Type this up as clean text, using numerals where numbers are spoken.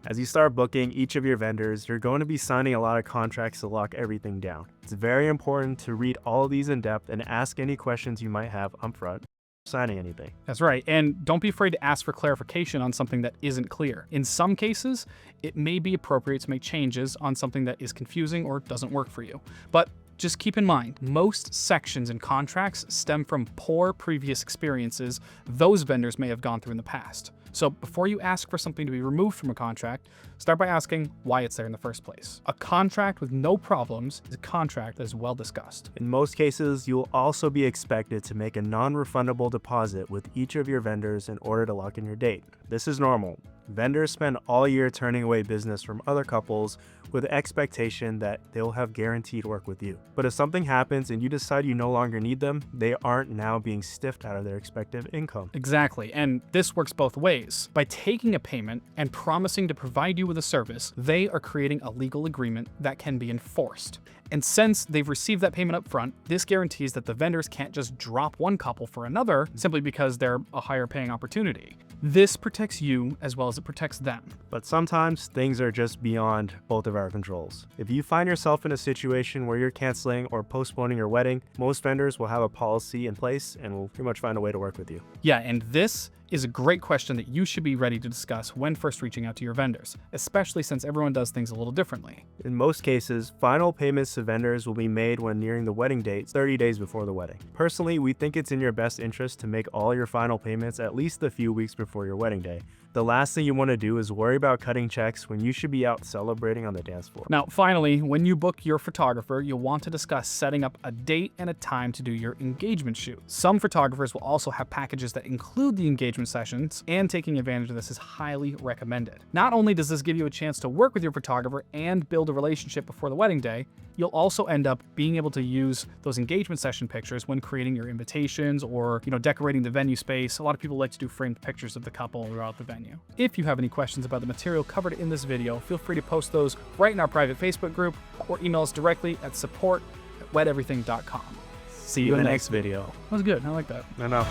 As you start booking each of your vendors, you're going to be signing a lot of contracts to lock everything down. It's very important to read all of these in depth and ask any questions you might have upfront. Signing anything. That's right, and don't be afraid to ask for clarification on something that isn't clear. In some cases, it may be appropriate to make changes on something that is confusing or doesn't work for you. But just keep in mind, most sections in contracts stem from poor previous experiences those vendors may have gone through in the past. So before you ask for something to be removed from a contract, start by asking why it's there in the first place. A contract with no problems is a contract that is well discussed. In most cases, you'll also be expected to make a non-refundable deposit with each of your vendors in order to lock in your date. This is normal. Vendors spend all year turning away business from other couples with the expectation that they'll have guaranteed work with you. But if something happens and you decide you no longer need them, they aren't now being stiffed out of their expected income. Exactly, and this works both ways. By taking a payment and promising to provide you with a service, they are creating a legal agreement that can be enforced. And since they've received that payment up front, this guarantees that the vendors can't just drop one couple for another simply because they're a higher paying opportunity. This protects you as well as it protects them. But sometimes things are just beyond both of our controls. If you find yourself in a situation where you're canceling or postponing your wedding, most vendors will have a policy in place and will pretty much find a way to work with you. Yeah, and this is a great question that you should be ready to discuss when first reaching out to your vendors, especially since everyone does things a little differently. In most cases, final payments to vendors will be made when nearing the wedding date 30 days before the wedding. Personally, we think it's in your best interest to make all your final payments at least a few weeks before your wedding day. The last thing you want to do is worry about cutting checks when you should be out celebrating on the dance floor. Now, finally, when you book your photographer, you'll want to discuss setting up a date and a time to do your engagement shoot. Some photographers will also have packages that include the engagement sessions, and taking advantage of this is highly recommended. Not only does this give you a chance to work with your photographer and build a relationship before the wedding day, you'll also end up being able to use those engagement session pictures when creating your invitations or, decorating the venue space. A lot of people like to do framed pictures of the couple throughout the venue. If you have any questions about the material covered in this video, feel free to post those right in our private Facebook group or email us directly at support@wedeverything.com. See you in the next video. That was good. I like that. I know.